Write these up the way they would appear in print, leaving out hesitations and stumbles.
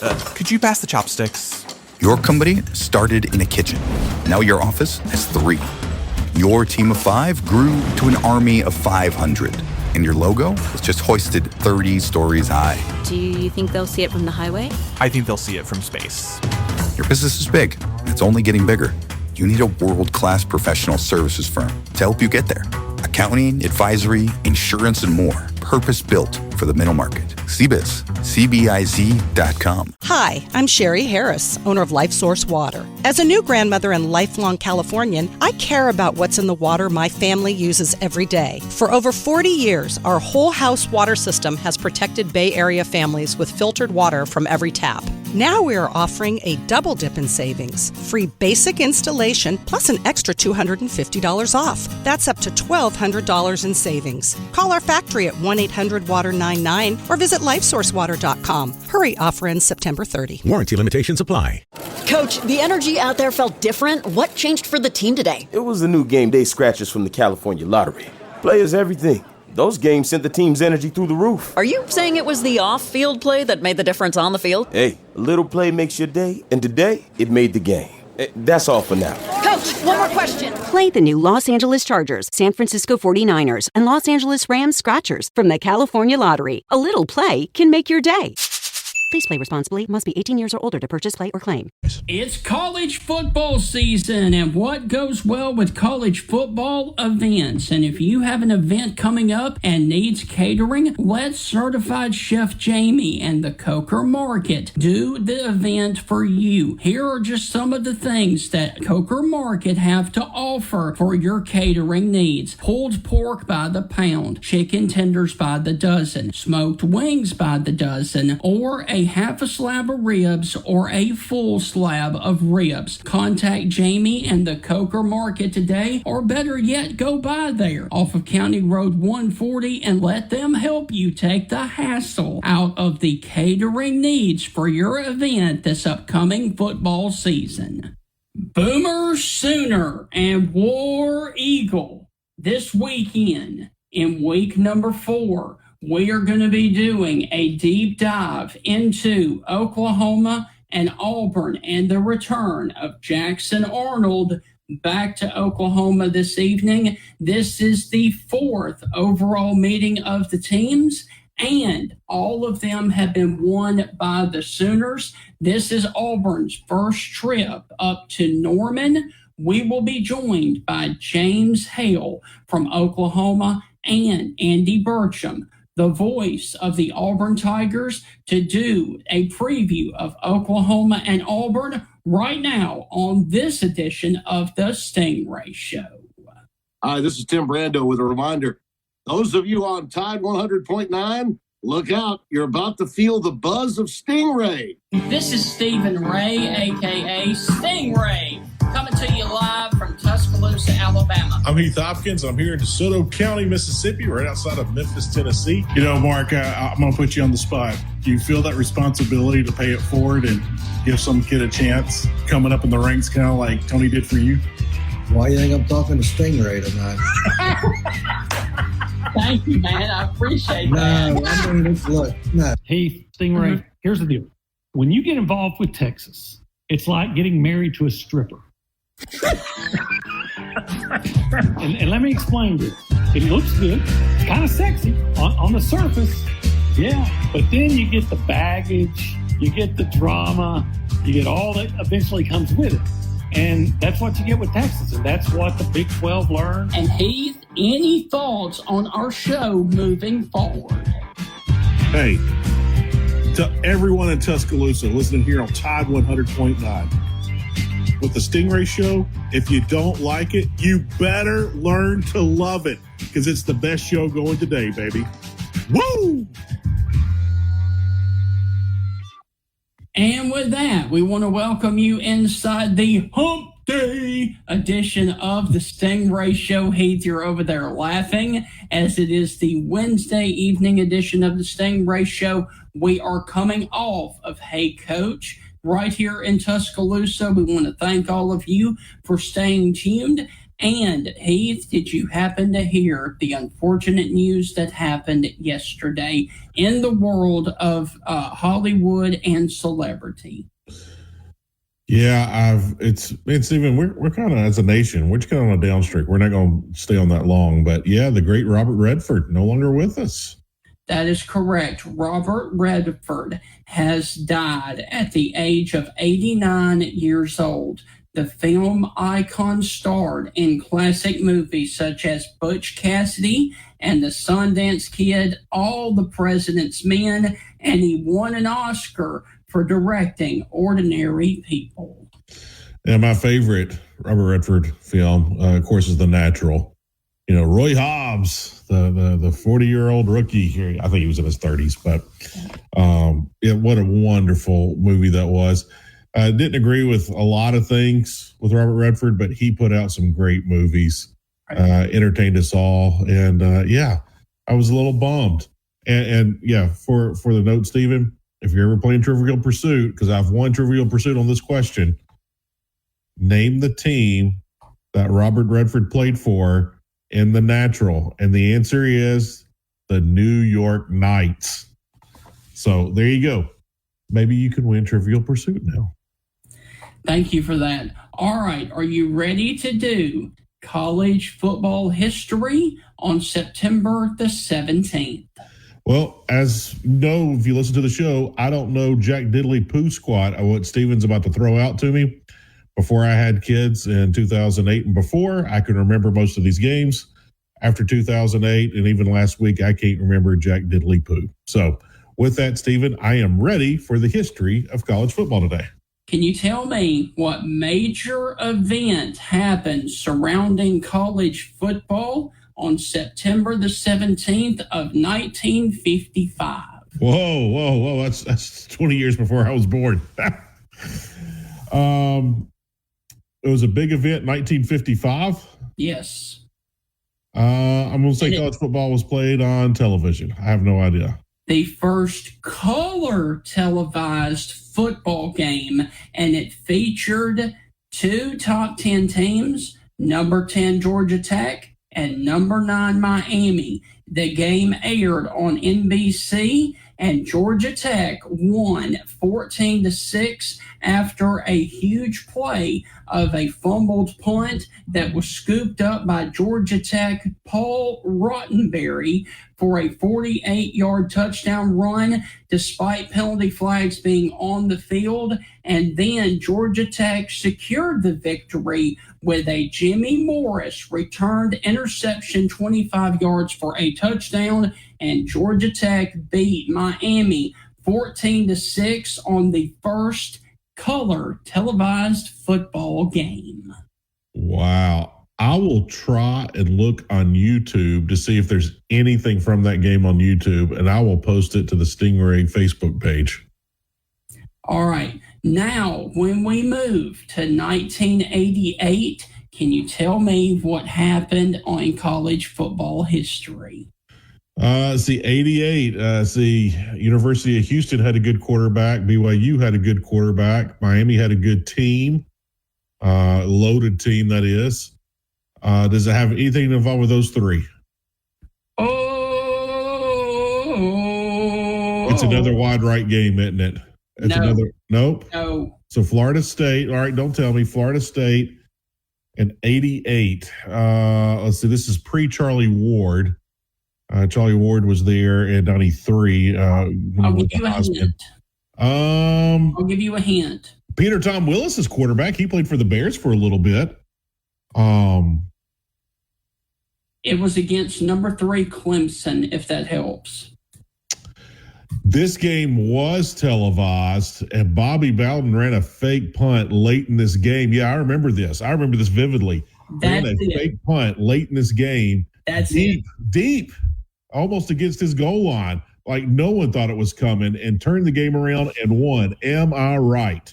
Could you pass the chopsticks? Your company started in a kitchen. Now your office has 3. Your team of 5 grew to an army of 500. And your logo was just hoisted 30 stories high. Do you think they'll see it from the highway? I think they'll see it from space. Your business is big. It's only getting bigger. You need a world-class professional services firm to help you get there. Accounting, advisory, insurance, and more. Purpose-built for the middle market. CBiz. CBIZ.com. Hi, I'm Sherry Harris, owner of LifeSource Water. As a new grandmother and lifelong Californian, I care about what's in the water my family uses every day. For over 40 years, our whole house water system has protected Bay Area families with filtered water from every tap. Now we are offering a double dip in savings. Free basic installation plus an extra $250 off. That's up to $1,200 in savings. Call our factory at 1-800-WATER-99 or visit LifeSourceWater.com. Hurry, offer ends September 30. Warranty limitations apply. Coach, the energy out there felt different. What changed for the team today? It was the new game day scratchers from the California Lottery. Players everything. Those games sent the team's energy through the roof. Are you saying it was the off-field play that made the difference on the field? Hey, a little play makes your day, and today, it made the game. That's all for now. Coach, one more question. Play the new Los Angeles Chargers, San Francisco 49ers, and Los Angeles Rams Scratchers from the California Lottery. A little play can make your day. Please play responsibly. Must be 18 years or older to purchase, play, or claim. It's college football season, and what goes well with college football? Events. And if you have an event coming up and needs catering, let Certified Chef Jamie and the Coker Market do the event for you. Here are just some of the things that Coker Market have to offer for your catering needs. Pulled pork by the pound, chicken tenders by the dozen, smoked wings by the dozen, or a half a slab of ribs or a full slab of ribs. Contact Jamie and the Coker Market today, or better yet, go by there off of County Road 140 and let them help you take the hassle out of the catering needs for your event this upcoming football season. Boomer Sooner and War Eagle this weekend in week number 4. We are going to be doing a deep dive into Oklahoma and Auburn and the return of Jackson Arnold back to Oklahoma this evening. This is the 4th overall meeting of the teams, and all of them have been won by the Sooners. This is Auburn's first trip up to Norman. We will be joined by James Hale from Oklahoma and Andy Burcham, the voice of the Auburn Tigers, to do a preview of Oklahoma and Auburn right now on this edition of the Stingray Show. Hi, this is Tim Brando with a reminder. Those of you on Tide 100.9, look out. You're about to feel the buzz of Stingray. This is Stephen Ray, a.k.a. Stingray, coming to you live from Tuscaloosa, Alabama. I'm Heath Hopkins. I'm here in DeSoto County, Mississippi, right outside of Memphis, Tennessee. You know, Mark, I'm going to put you on the spot. Do you feel that responsibility to pay it forward and give some kid a chance coming up in the ranks, kind of like Tony did for you? Why do you think I'm talking to Stingray tonight? Thank you, man. I appreciate that. No, I mean, look, no. Hey, Stingray, Here's the deal. When you get involved with Texas, it's like getting married to a stripper. and let me explain this. It looks good. It's kind of sexy on the surface. Yeah. But then you get the baggage, you get the drama, you get all that eventually comes with it. And that's what you get with Texas, and that's what the Big 12 learned. And Heath, any thoughts on our show moving forward? Hey, to everyone in Tuscaloosa listening here on Tide 100.9. With the Stingray Show, if you don't like it, you better learn to love it, because it's the best show going today, baby. Woo! And with that, we want to welcome you inside the Hump Day edition of the Stingray Show. Heath, you're over there laughing, as it is the Wednesday evening edition of the Stingray Show. We are coming off of Hey Coach right here in Tuscaloosa. We want to thank all of you for staying tuned. And Heath, did you happen to hear the unfortunate news that happened yesterday in the world of Hollywood and celebrity? Yeah, it's even we're kind of, as a nation, we're just kind of on a down streak. We're not going to stay on that long, but yeah, the great Robert Redford no longer with us. That is correct. Robert Redford has died at the age of 89 years old. The film icon starred in classic movies such as Butch Cassidy and The Sundance Kid, All the President's Men, and he won an Oscar for directing Ordinary People. Yeah, my favorite Robert Redford film, of course, is The Natural. You know, Roy Hobbs, the 40-year-old rookie here. I think he was in his 30s, but what a wonderful movie that was. I didn't agree with a lot of things with Robert Redford, but he put out some great movies, entertained us all. And I was a little bummed. And for the note, Stephen, if you're ever playing Trivial Pursuit, because I've won Trivial Pursuit on this question, name the team that Robert Redford played for in The Natural. And the answer is the New York Knights. So there you go. Maybe you can win Trivial Pursuit now. Thank you for that. All right. Are you ready to do college football history on September the 17th? Well, as you know, if you listen to the show, I don't know Jack Diddley Poo squat what Steven's about to throw out to me. Before I had kids in 2008 and before, I can remember most of these games. After 2008 and even last week, I can't remember Jack Diddley Poo. So with that, Steven, I am ready for the history of college football today. Can you tell me what major event happened surrounding college football on September the 17th of 1955? Whoa. That's 20 years before I was born. It was a big event, 1955. Yes. I'm going to say college football was played on television. I have no idea. The first color televised football game, and it featured two top 10 teams, number 10 Georgia Tech and number 9 Miami. The game aired on NBC, and Georgia Tech won 14-6 after a huge play of a fumbled punt that was scooped up by Georgia Tech Paul Rottenberry for a 48-yard touchdown run despite penalty flags being on the field. And then Georgia Tech secured the victory with a Jimmy Morris returned interception 25 yards for a touchdown, and Georgia Tech beat Miami 14-6 on the first color televised football game. Wow. I will try and look on YouTube to see if there's anything from that game on YouTube, and I will post it to the Stingray Facebook page. All right. Now, when we move to 1988, can you tell me what happened on college football history? 88. University of Houston had a good quarterback. BYU had a good quarterback. Miami had a good team, loaded team, that is. Does it have anything involved with those three? It's another wide right game, isn't it? Nope. No. So Florida State. All right, don't tell me. Florida State in 88. Let's see. This is pre-Charlie Ward. Charlie Ward was there in 93. I'll give you a hint. I'll give you a hint. Peter Tom Willis is quarterback. He played for the Bears for a little bit. It was against number 3 Clemson, if that helps. This game was televised, and Bobby Bowden ran a fake punt late in this game. Yeah, I remember this. I remember this vividly. That's ran a fake punt late in this game. That's deep, almost against his goal line. Like no one thought it was coming, and turned the game around and won. Am I right?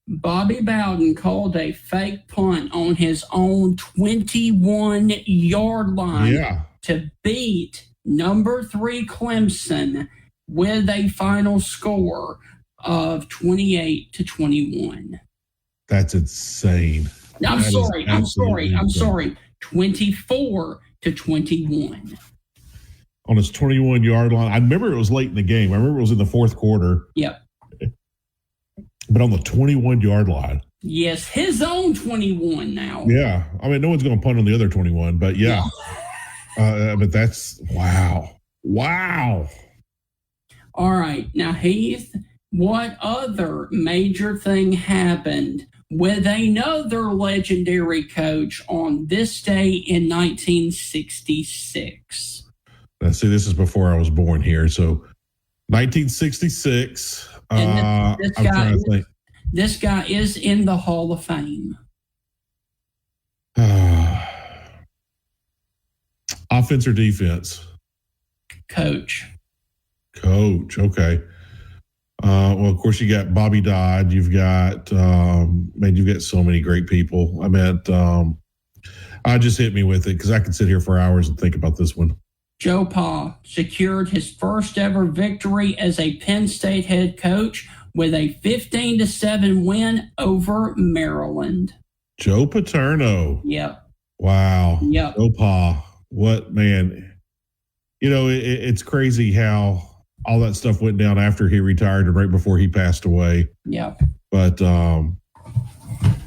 Bobby Bowden called a fake punt on his own 21-yard line to beat number 3 Clemson with a final score of 28-21. That's insane. I'm sorry. 24-21. On his 21-yard line. I remember it was late in the game. I remember it was in the fourth quarter. Yep. But on the 21-yard line. Yes, his own 21 now. Yeah. I mean, no one's going to punt on the other 21, but yeah. But that's, wow. Wow. All right. Now, Heath, what other major thing happened with another legendary coach on this day in 1966? Now, see, this is before I was born here. So 1966. This guy is in the Hall of Fame. Offense or defense? Coach. Okay. Well, of course, you got Bobby Dodd. You've got, you've got so many great people. I meant, just hit me with it because I could sit here for hours and think about this one. Joe Pa secured his first ever victory as a Penn State head coach with a 15-7 win over Maryland. Joe Paterno. Yep. Wow. Yep. Joe Pa. What, man? You know, it's crazy how all that stuff went down after he retired and right before he passed away. Yep. But,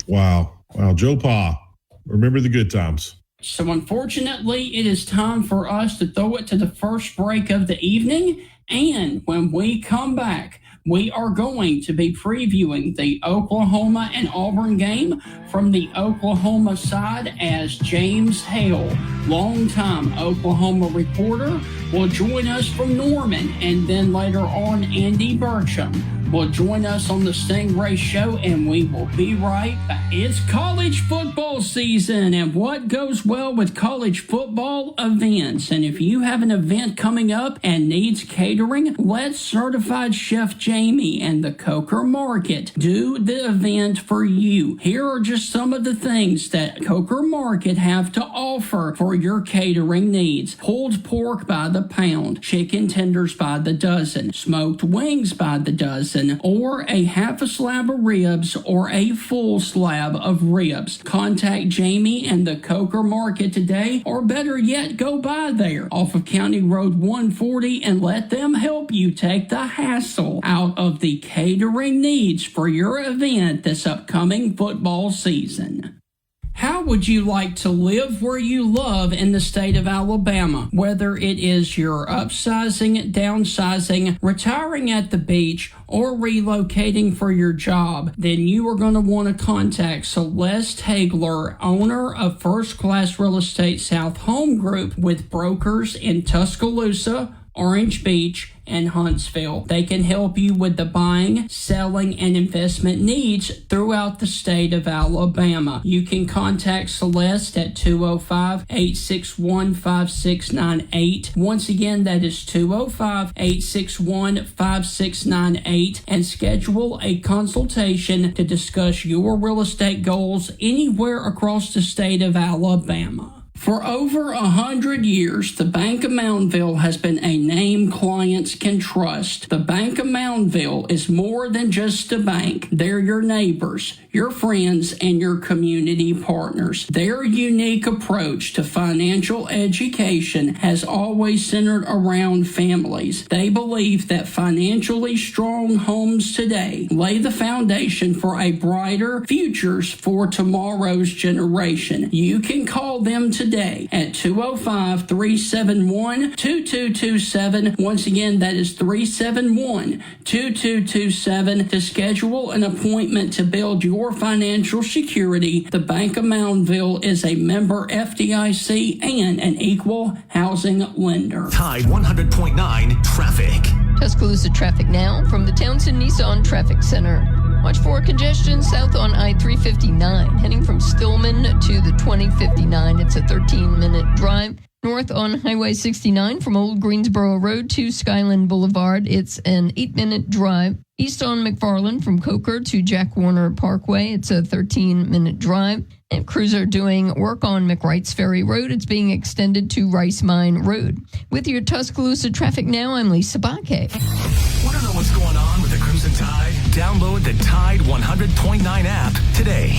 wow. Joe Pa. Remember the good times. So unfortunately, it is time for us to throw it to the first break of the evening. And when we come back, we are going to be previewing the Oklahoma and Auburn game from the Oklahoma side as James Hale, longtime Oklahoma reporter, will join us from Norman. And then later on, Andy Burcham will join us on the Stingray Show, and we will be right back. It's college football season, and what goes well with college football events. And if you have an event coming up and needs catering, let Certified Chef Jamie and the Coker Market do the event for you. Here are just some of the things that Coker Market have to offer for your catering needs. Pulled pork by the pound, chicken tenders by the dozen, smoked wings by the dozen, or a half a slab of ribs or a full slab of ribs. Contact Jamie and the Coker Market today, or better yet, go by there off of County Road 140 and let them help you take the hassle out of the catering needs for your event this upcoming football season. How would you like to live where you love in the state of Alabama? Whether it is you're upsizing, downsizing, retiring at the beach, or relocating for your job, then you are going to want to contact Celeste Hagler, owner of First Class Real Estate South Home Group, with brokers in Tuscaloosa, Orange Beach, and Huntsville. They can help you with the buying, selling, and investment needs throughout the state of Alabama. You can contact Celeste at 205-861-5698. Once again, that is 205-861-5698, and schedule a consultation to discuss your real estate goals anywhere across the state of Alabama. For over 100 years, the Bank of Moundville has been a name clients can trust. The Bank of Moundville is more than just a bank. They're your neighbors, your friends, and your community partners. Their unique approach to financial education has always centered around families. They believe that financially strong homes today lay the foundation for a brighter futures for tomorrow's generation. You can call them today at 205-371-2227. Once again, that is 371-2227 to schedule an appointment to build your financial security. The Bank of Moundville is a member FDIC and an equal housing lender. Tide 100.9 traffic. Tuscaloosa traffic now from the Townsend Nissan Traffic Center. Watch for congestion south on I-359, heading from Stillman to the 2059. It's a 13-minute drive. North on Highway 69 from Old Greensboro Road to Skyland Boulevard. It's an 8-minute drive. East on McFarland from Coker to Jack Warner Parkway. It's a 13-minute drive. And crews are doing work on McWright's Ferry Road. It's being extended to Rice Mine Road. With your Tuscaloosa traffic now, I'm Lisa Baque. Want to know what's going on with the Crimson Tide? Download the Tide 100.9 app today.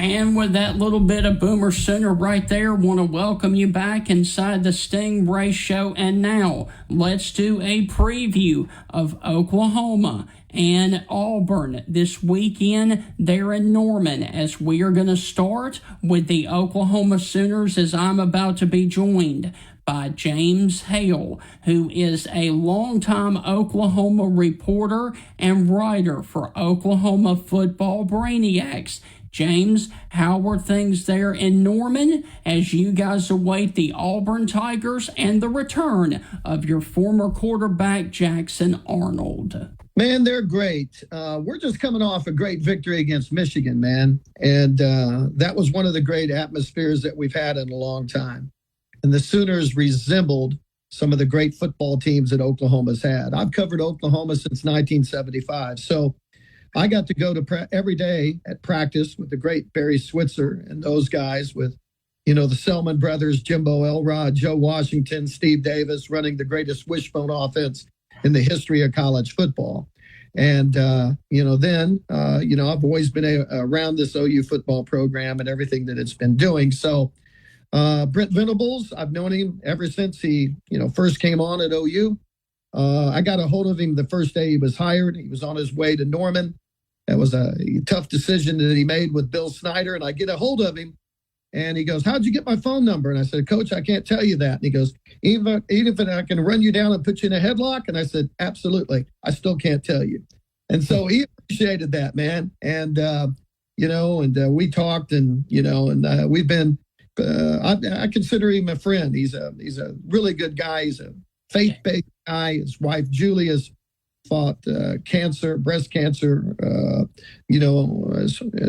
And with that little bit of Boomer Sooner right there, want to welcome you back inside the Stingray Show. And now, let's do a preview of Oklahoma and Auburn this weekend there in Norman, as we are going to start with the Oklahoma Sooners, as I'm about to be joined by James Hale, who is a longtime Oklahoma reporter and writer for Oklahoma Football Brainiacs. James, how are things there in Norman as you guys await the Auburn Tigers and the return of your former quarterback, Jackson Arnold? Man, they're great. We're just coming off a great victory against Michigan, man. And that was one of the great atmospheres that we've had in a long time. And the Sooners resembled some of the great football teams that Oklahoma's had. I've covered Oklahoma since 1975. So I got to go to every day at practice with the great Barry Switzer and those guys with, the Selman brothers, Jimbo Elrod, Joe Washington, Steve Davis, running the greatest wishbone offense in the history of college football. And, I've always been around this OU football program and everything that it's been doing. So Brent Venables, I've known him ever since he, first came on at OU. I got a hold of him the first day he was hired. He was on his way to Norman. That was a tough decision that he made with Bill Snyder. And I get a hold of him and he goes, "How'd you get my phone number?" And I said, "Coach, I can't tell you that." And he goes, even if I can run you down and put you in a headlock?" And I said, "Absolutely. I still can't tell you." And so he appreciated that, man. And, we talked and we've been, I consider him a friend. He's a really good guy. He's a faith-based guy. His wife, Julie, has fought breast cancer,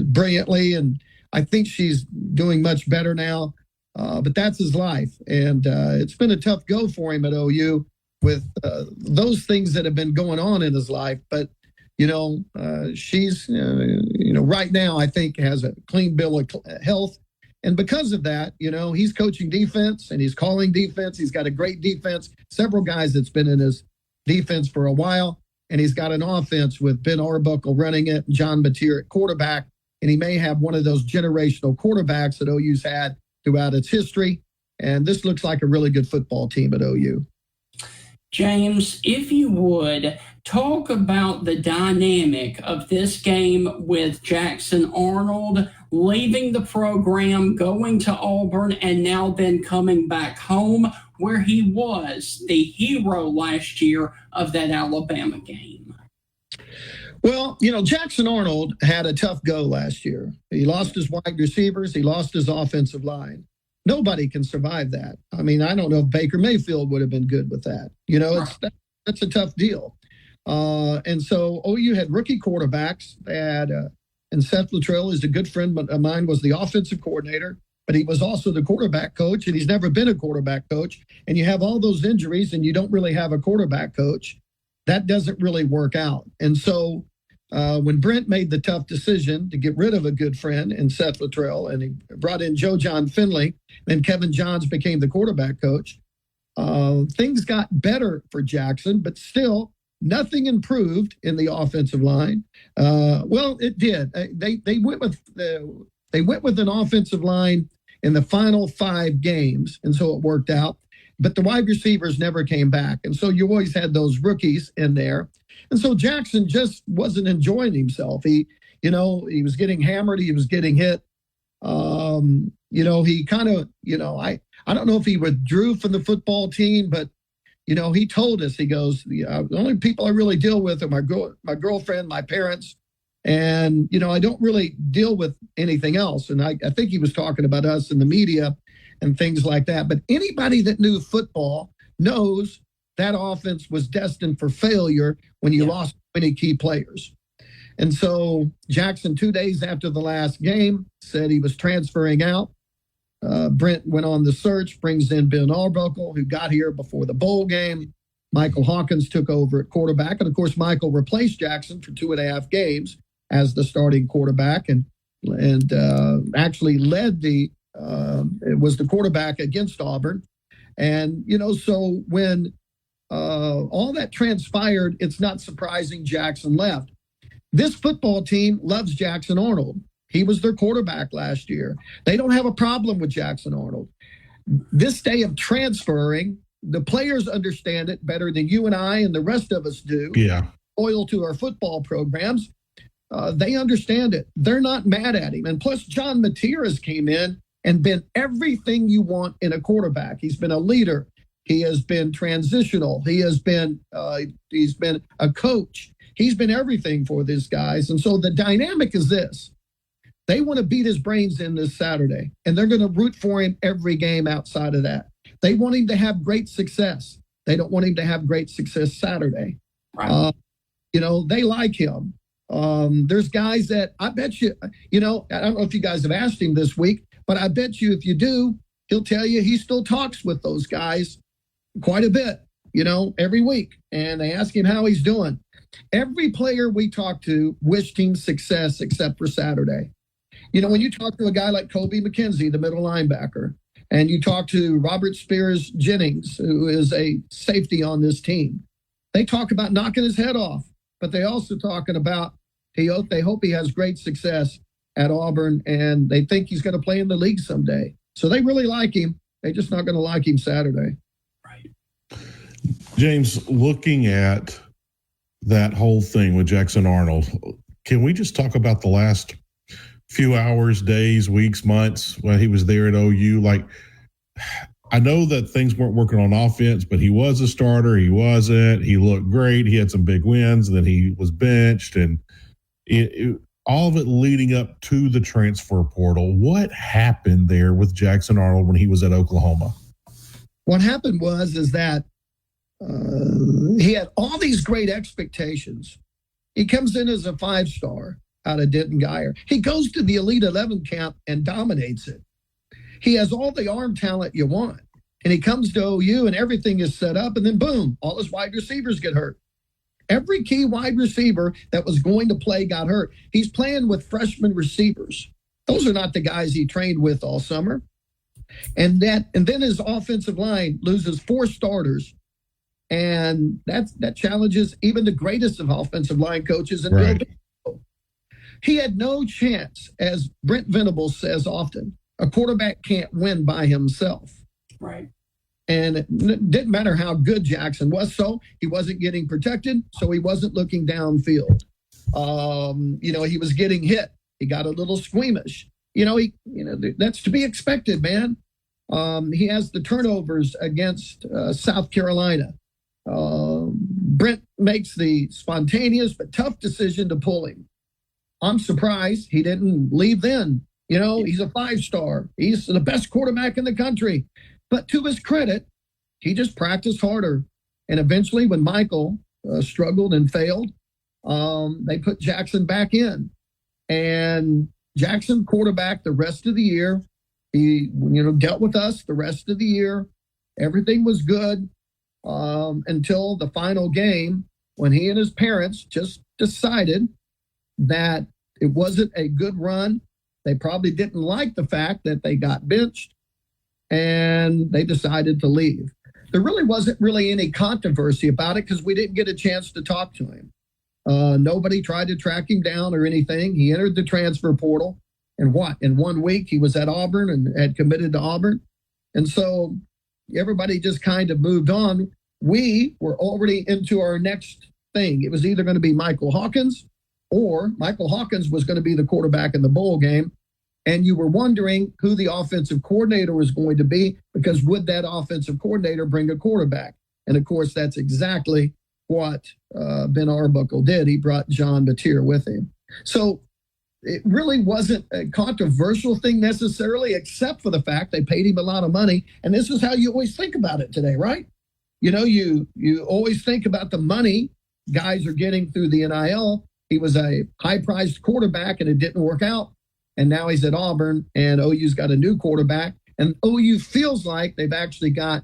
brilliantly. And I think she's doing much better now. But that's his life. And it's been a tough go for him at OU with those things that have been going on in his life. But, she's, right now, I think has a clean bill of health. And because of that, he's coaching defense and he's calling defense. He's got a great defense, several guys that's been in his defense for a while. And he's got an offense with Ben Arbuckle running it, and John Mateer at quarterback. And he may have one of those generational quarterbacks that OU's had throughout its history. And this looks like a really good football team at OU. James, if you would, talk about the dynamic of this game with Jackson Arnold leaving the program, going to Auburn, and now then coming back home where he was the hero last year of that Alabama game. Well, Jackson Arnold had a tough go last year. He lost his wide receivers. He lost his offensive line. Nobody can survive that. I mean, I don't know if Baker Mayfield would have been good with that. That's a tough deal. And so OU had rookie quarterbacks. They had, and Seth Luttrell is a good friend of mine, was the offensive coordinator, but he was also the quarterback coach, and he's never been a quarterback coach. And you have all those injuries and you don't really have a quarterback coach. That doesn't really work out. And so when Brent made the tough decision to get rid of a good friend in Seth Luttrell, and he brought in Joe John Finley, then Kevin Johns became the quarterback coach, things got better for Jackson, but still nothing improved in the offensive line. Well, it did. They went with an offensive line in the final 5 games, and so it worked out. But the wide receivers never came back. And so you always had those rookies in there. And so Jackson just wasn't enjoying himself. He was getting hammered. He was getting hit. He kind of, I don't know if he withdrew from the football team, but, he told us, he goes, the only people I really deal with are my girlfriend, my parents. And, I don't really deal with anything else. And I think he was talking about us in the media and things like that. But anybody that knew football knows that offense was destined for failure when you lost many key players. And so Jackson, 2 days after the last game, said he was transferring out. Brent went on the search, brings in Ben Arbuckle, who got here before the bowl game. Michael Hopkins took over at quarterback. And, of course, Michael replaced Jackson for 2.5 games as the starting quarterback and actually led it was the quarterback against Auburn. And, so when all that transpired, it's not surprising Jackson left. This football team loves Jackson Arnold. He was their quarterback last year. They don't have a problem with Jackson Arnold. This day of transferring, the players understand it better than you and I and the rest of us do. Yeah. Loyal to our football programs. They understand it. They're not mad at him. And plus, John Materas came in and been everything you want in a quarterback. He's been a leader. He has been transitional. He's been a coach. He's been everything for these guys. And so the dynamic is this. They want to beat his brains in this Saturday, and they're going to root for him every game outside of that. They want him to have great success. They don't want him to have great success Saturday. Right. They like him. There's guys that I bet you, I don't know if you guys have asked him this week, but I bet you if you do, he'll tell you he still talks with those guys quite a bit, every week. And they ask him how he's doing. Every player we talked to wished him success except for Saturday. When you talk to a guy like Kobe McKenzie, the middle linebacker, and you talk to Robert Spears Jennings, who is a safety on this team, they talk about knocking his head off, but they also talking about they hope he has great success at Auburn, and they think he's going to play in the league someday. So they really like him. They're just not going to like him Saturday. Right. James, looking at that whole thing with Jackson Arnold, can we just talk about the last few hours, days, weeks, months when he was there at OU? Like, I know that things weren't working on offense, but he was a starter. He wasn't. He looked great. He had some big wins. Then he was benched, and all of it leading up to the transfer portal. What happened there with Jackson Arnold when he was at Oklahoma? What happened is that he had all these great expectations. He comes in as a 5-star out of Denton Guyer. He goes to the Elite 11 camp and dominates it. He has all the arm talent you want. And he comes to OU and everything is set up, and then boom, all his wide receivers get hurt. Every key wide receiver that was going to play got hurt. He's playing with freshman receivers. Those are not the guys he trained with all summer. And then his offensive line loses 4 starters. And that challenges even the greatest of offensive line coaches in right. He had no chance, as Brent Venables says often. A quarterback can't win by himself. Right. And it didn't matter how good Jackson was. So he wasn't getting protected. So he wasn't looking downfield. He was getting hit. He got a little squeamish. That's to be expected, man. He has the turnovers against South Carolina. Brent makes the spontaneous but tough decision to pull him. I'm surprised he didn't leave then. He's a 5-star. He's the best quarterback in the country. But to his credit, he just practiced harder. And eventually, when Michael struggled and failed, they put Jackson back in. And Jackson quarterbacked the rest of the year. He, dealt with us the rest of the year. Everything was good until the final game when he and his parents just decided that it wasn't a good run. They probably didn't like the fact that they got benched, and they decided to leave. There really wasn't any controversy about it because we didn't get a chance to talk to him. Nobody tried to track him down or anything. He entered the transfer portal, and in 1 week he was at Auburn and had committed to Auburn. And so everybody just kind of moved on. We were already into our next thing. It was either going to be Michael Hopkins, or Michael Hopkins was going to be the quarterback in the bowl game. And you were wondering who the offensive coordinator was going to be, because would that offensive coordinator bring a quarterback? And of course, that's exactly what Ben Arbuckle did. He brought John Mateer with him. So it really wasn't a controversial thing necessarily, except for the fact they paid him a lot of money. And this is how you always think about it today, right? You always think about the money guys are getting through the NIL. He was a high-priced quarterback, and it didn't work out. And now he's at Auburn, and OU's got a new quarterback. And OU feels like they've actually got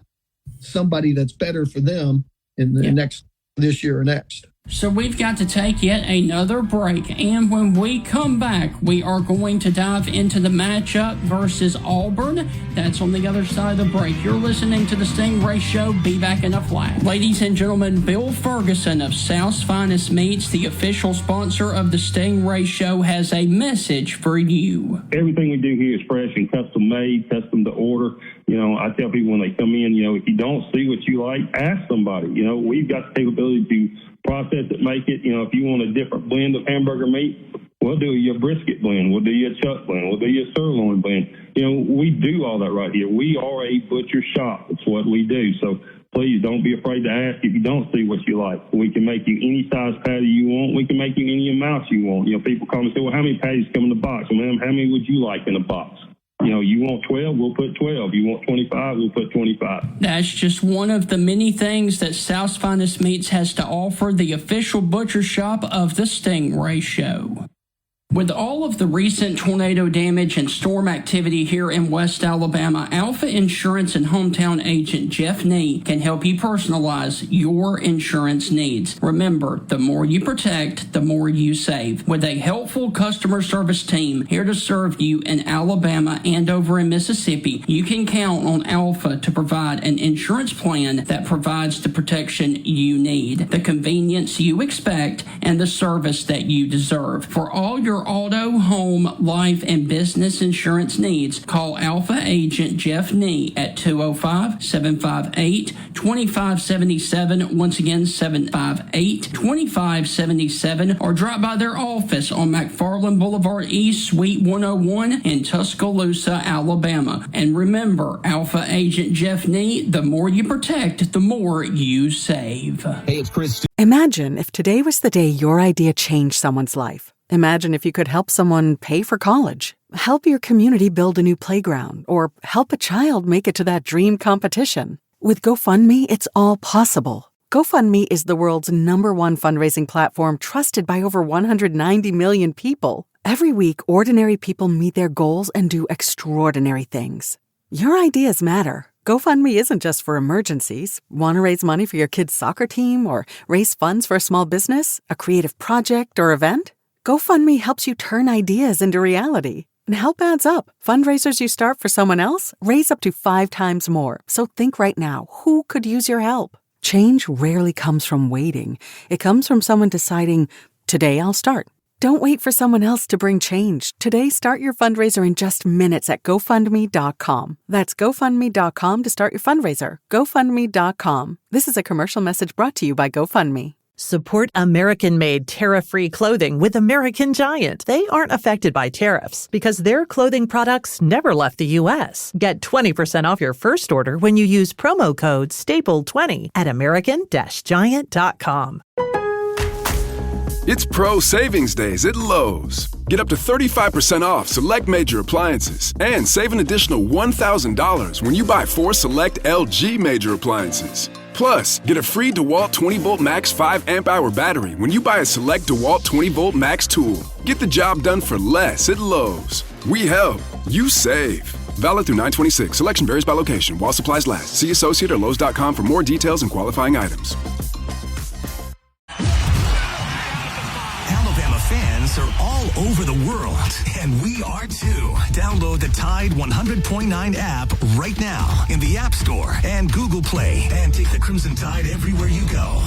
somebody that's better for them in the this year or next. So we've got to take yet another break, and when we come back, we are going to dive into the matchup versus Auburn. That's on the other side of the break. You're listening to the Stingray Show. Be back in a flash. Ladies and gentlemen, Bill Ferguson of South's Finest Meats, the official sponsor of the Stingray Show, has a message for you. Everything we do here is fresh and custom made, custom to order. You know, I tell people when they come in, you know, if you don't see what you like, ask somebody. You know, we've got the capability to process it, make it. You know, if you want a different blend of hamburger meat, we'll do your brisket blend. We'll do your chuck blend. We'll do your sirloin blend. You know, we do all that right here. We are a butcher shop. It's what we do. So please don't be afraid to ask if you don't see what you like. We can make you any size patty you want. We can make you any amount you want. You know, people call me and say, well, how many patties come in the box? Well, ma'am, how many would you like in a box? You know, you want 12, we'll put 12. You want 25, we'll put 25. That's just one of the many things that South's Finest Meats has to offer, the official butcher shop of the Stingray Show. With all of the recent tornado damage and storm activity here in West Alabama, Alpha Insurance and hometown agent Jeff Nee can help you personalize your insurance needs. Remember, the more you protect, the more you save. With a helpful customer service team here to serve you in Alabama and over in Mississippi, you can count on Alpha to provide an insurance plan that provides the protection you need, the convenience you expect, and the service that you deserve. For all your auto, home, life, and business insurance needs, call Alpha Agent Jeff Nee at 205-758-2577. Once again, 758-2577, or drop by their office on McFarland Boulevard East, Suite 101 in Tuscaloosa, Alabama. And remember, Alpha Agent Jeff Nee, the more you protect, the more you save. Hey, it's Chris. Imagine if today was the day your idea changed someone's life. Imagine if you could help someone pay for college, help your community build a new playground, or help a child make it to that dream competition. With GoFundMe, it's all possible. GoFundMe is the world's #1 fundraising platform trusted by over 190 million people. Every week, ordinary people meet their goals and do extraordinary things. Your ideas matter. GoFundMe isn't just for emergencies. Want to raise money for your kid's soccer team or raise funds for a small business, a creative project, or event? GoFundMe helps you turn ideas into reality. And help adds up. Fundraisers you start for someone else raise up to 5 times more. So think right now, who could use your help? Change rarely comes from waiting. It comes from someone deciding, today I'll start. Don't wait for someone else to bring change. Today, start your fundraiser in just minutes at GoFundMe.com. That's GoFundMe.com to start your fundraiser. GoFundMe.com. This is a commercial message brought to you by GoFundMe. Support American-made tariff-free clothing with American Giant. They aren't affected by tariffs because their clothing products never left the U.S. Get 20% off your first order when you use promo code STAPLE20 at American-Giant.com. It's Pro Savings Days at Lowe's. Get up to 35% off select major appliances and save an additional $1,000 when you buy 4 select LG major appliances. Plus, get a free DeWalt 20-volt Max 5 amp-hour battery when you buy a select DeWalt 20-volt Max tool. Get the job done for less at Lowe's. We help. You save. Valid through 9/26. Selection varies by location. While supplies last. See associate or Lowe's.com for more details and qualifying items. Alabama fans are all over the world, and we are too. Download the Tide 100.9 app right now in the App Store and Google Play, and take the Crimson Tide everywhere you go.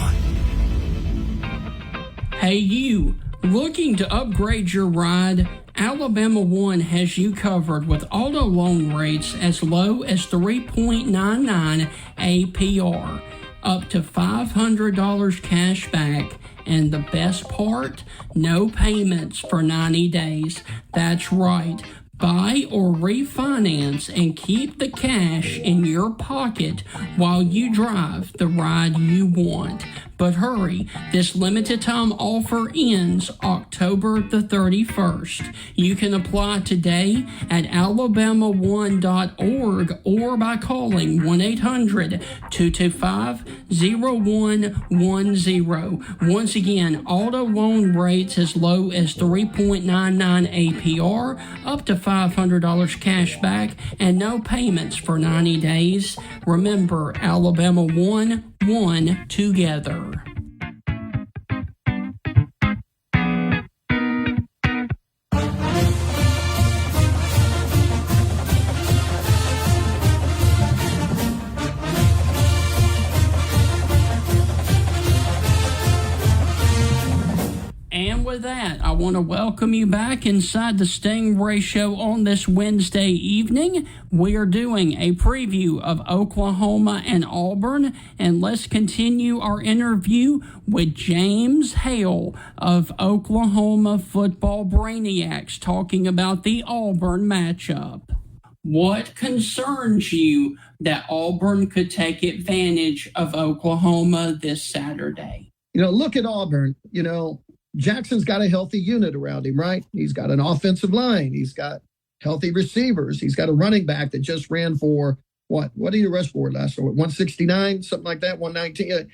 Hey you, looking to upgrade your ride? Alabama One has you covered with auto loan rates as low as 3.99 APR, up to $500 cash back. And the best part, no payments for 90 days. That's right. Buy or refinance and keep the cash in your pocket while you drive the ride you want. But hurry, this limited time offer ends October the 31st. You can apply today at alabama1.org or by calling 1-800-225-0110. Once again, auto loan rates as low as 3.99 APR, up to $500 cash back, and no payments for 90 days. Remember, Alabama One together. want to welcome you back inside the Stingray Show on this Wednesday evening. We are doing a preview of Oklahoma and Auburn, and let's continue our interview with James Hale of Oklahoma Football Brainiacs talking about the Auburn matchup. What concerns you that Auburn could take advantage of Oklahoma this Saturday? Look at Auburn. Jackson's got a healthy unit around him, right? He's got an offensive line. He's got healthy receivers. He's got a running back that just ran for what did he rush for last year? 169, something like that, 119.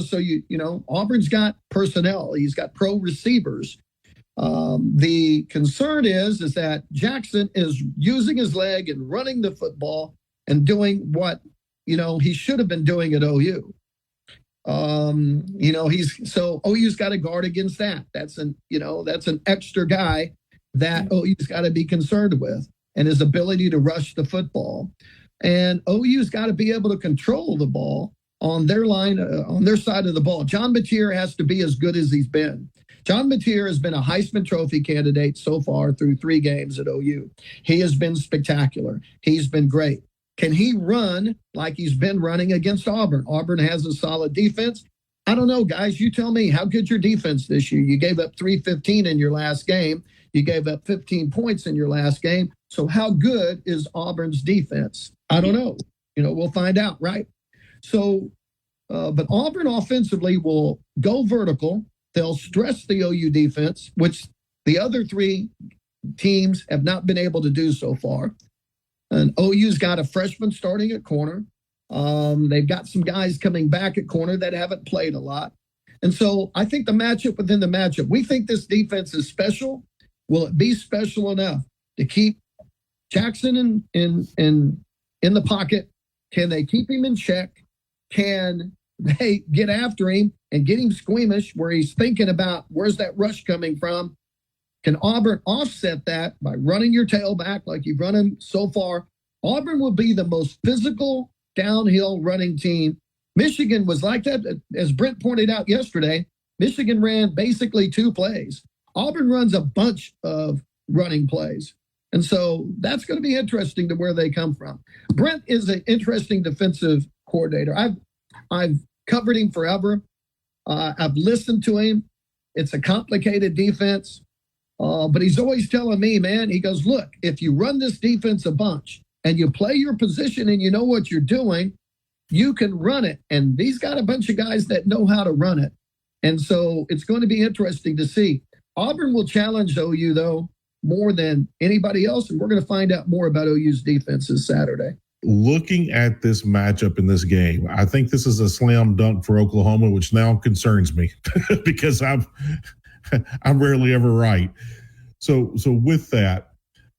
So Auburn's got personnel. He's got pro receivers. The concern is that Jackson is using his leg and running the football and doing what he should have been doing at OU. OU's got to guard against that. That's an extra guy that OU's got to be concerned with, and his ability to rush the football. And OU's got to be able to control the ball on their line, on their side of the ball. John Mateer has to be as good as he's been. John Mateer has been a Heisman Trophy candidate so far through 3 games at OU. He has been spectacular. He's been great. Can he run like he's been running against Auburn? Auburn has a solid defense. I don't know, guys. You tell me, how good's your defense this year? You gave up 315 in your last game. You gave up 15 points in your last game. So how good is Auburn's defense? I don't know. We'll find out, right? So, but Auburn offensively will go vertical. They'll stress the OU defense, which the other 3 teams have not been able to do so far. And OU's got a freshman starting at corner. They've got some guys coming back at corner that haven't played a lot. And so I think the matchup within the matchup, we think this defense is special. Will it be special enough to keep Jackson in the pocket? Can they keep him in check? Can they get after him and get him squeamish where he's thinking about where's that rush coming from? Can Auburn offset that by running your tail back like you've run him so far? Auburn will be the most physical downhill running team. Michigan was like that. As Brent pointed out yesterday, Michigan ran basically 2 plays. Auburn runs a bunch of running plays. And so that's going to be interesting to where they come from. Brent is an interesting defensive coordinator. I've covered him forever. I've listened to him. It's a complicated defense. But he's always telling me, man, he goes, look, if you run this defense a bunch and you play your position and you know what you're doing, you can run it. And he's got a bunch of guys that know how to run it. And so it's going to be interesting to see. Auburn will challenge OU, though, more than anybody else. And we're going to find out more about OU's defense this Saturday. Looking at this matchup in this game, I think this is a slam dunk for Oklahoma, which now concerns me because I'm rarely ever right. So with that,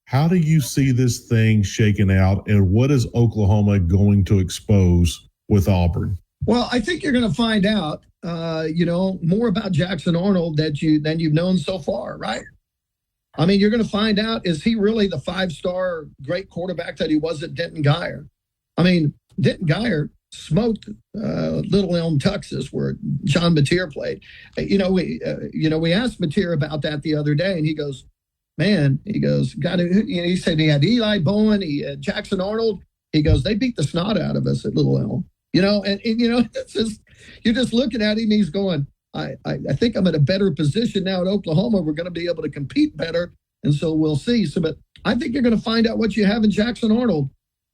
how do you see this thing shaking out, and what is Oklahoma going to expose with Auburn? Well, I think you're going to find out, more about Jackson Arnold than you've known so far, right? I mean, you're going to find out, is he really the 5-star great quarterback that he was at Denton Guyer? I mean, Denton Guyer smoked Little Elm, Texas, where John Mateer played. We asked Mateer about that the other day, and he goes, he said he had Eli Bowen, he had Jackson Arnold. He goes, they beat the snot out of us at Little Elm. It's just, you're just looking at him. He's going, I think I'm in a better position now at Oklahoma. We're going to be able to compete better. And so we'll see. But I think you're going to find out what you have in Jackson Arnold.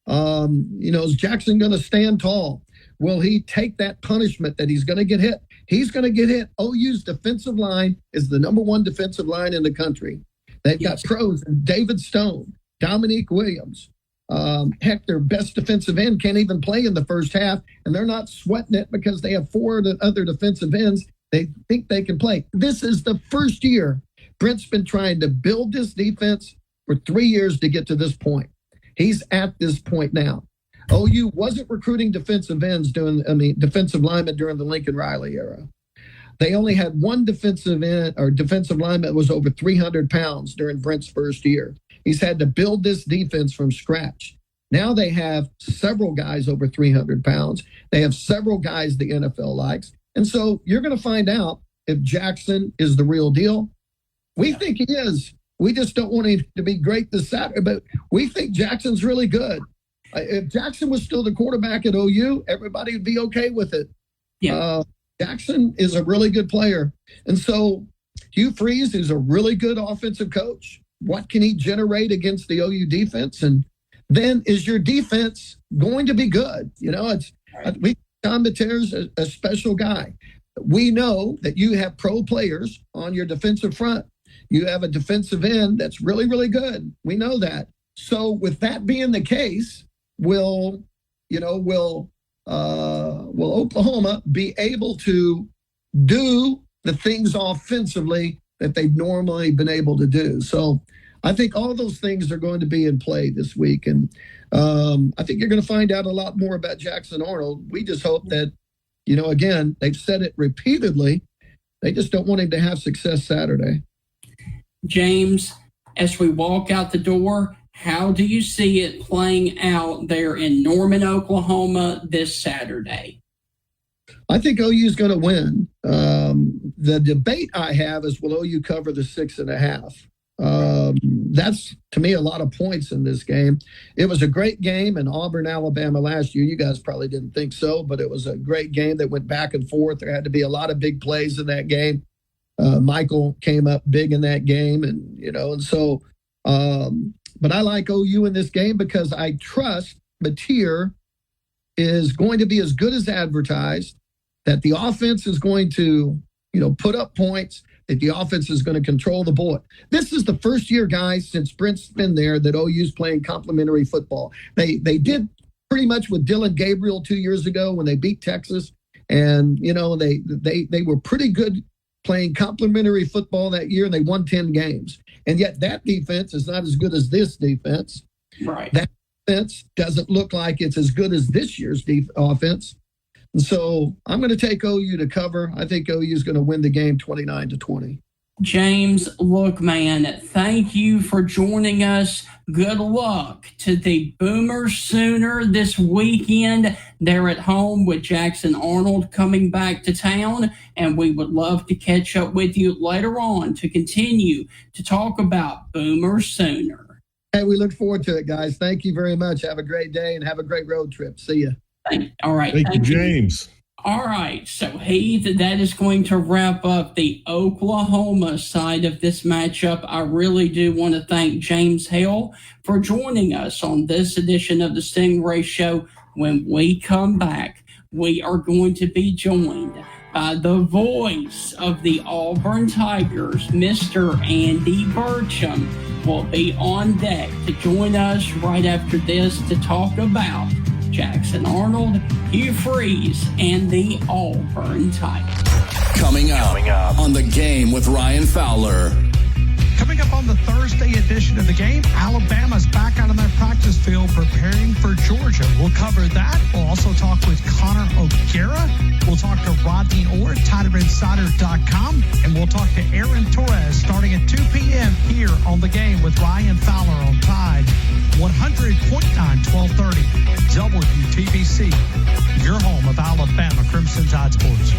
Is Jackson going to stand tall? Will he take that punishment that he's going to get hit? He's going to get hit. OU's defensive line is the number 1 defensive line in the country. They've got pros, David Stone, Dominique Williams. Their best defensive end can't even play in the first half, and they're not sweating it because they have 4 other defensive ends they think they can play. This is the first year Brent's been trying to build this defense for 3 years to get to this point. He's at this point now. OU wasn't recruiting defensive linemen during the Lincoln Riley era. They only had 1 defensive end or defensive lineman that was over 300 pounds during Brent's first year. He's had to build this defense from scratch. Now they have several guys over 300 pounds. They have several guys the NFL likes. And so you're going to find out if Jackson is the real deal. We think he is. We just don't want him to be great this Saturday, but we think Jackson's really good. If Jackson was still the quarterback at OU, everybody would be okay with it. Yeah. Jackson is a really good player. And so Hugh Freeze is a really good offensive coach. What can he generate against the OU defense? And then is your defense going to be good? You know, Tom Bater's a special guy. We know that you have pro players on your defensive front. You have a defensive end that's really, really good. We know that. So with that being the case, will Oklahoma be able to do the things offensively that they've normally been able to do? So I think all those things are going to be in play this week. And I think you're going to find out a lot more about Jackson Arnold. We just hope that, again, they've said it repeatedly. They just don't want him to have success Saturday. James, as we walk out the door, how do you see it playing out there in Norman, Oklahoma this Saturday? I think OU is going to win. The debate I have is, will OU cover the 6.5? That's, to me, a lot of points in this game. It was a great game in Auburn, Alabama last year. You guys probably didn't think so, but it was a great game that went back and forth. There had to be a lot of big plays in that game. Michael came up big in that game, but I like OU in this game because I trust Batir is going to be as good as advertised, that the offense is going to, put up points, that the offense is going to control the ball. This is the first year, guys, since Brent's been there, that OU's playing complementary football. They did pretty much with Dylan Gabriel 2 years ago when they beat Texas, and, they were pretty good playing complementary football that year, and they won 10 games. And yet that defense is not as good as this defense. Right. That defense doesn't look like it's as good as this year's offense. And so I'm going to take OU to cover. I think OU is going to win the game 29-20. James, look, man, thank you for joining us. Good luck to the Boomer Sooner this weekend. They're at home with Jackson Arnold coming back to town, and we would love to catch up with you later on to continue to talk about Boomer Sooner. Hey, we look forward to it, guys. Thank you very much. Have a great day and have a great road trip. See you. All right. Thank you, James. All right, so Heath, that is going to wrap up the Oklahoma side of this matchup. I really do want to thank James Hale for joining us on this edition of the Stingray Show. When we come back, we are going to be joined by the voice of the Auburn Tigers, Mr. Andy Burcham, will be on deck to join us right after this to talk about Jackson Arnold, Hugh Freeze, and the Auburn Tigers. Coming up on The Game with Ryan Fowler. Coming up on the Thursday edition of The Game, Alabama's back out on their practice field preparing for Georgia. We'll cover that. We'll also talk with Connor O'Gara. We'll talk to Rodney Orr, TigerInsider.com, and we'll talk to Aaron Torres starting at 2 p.m. here on The Game with Ryan Fowler on Tide 100.9, 1230 WTBC, your home of Alabama Crimson Tide Sports.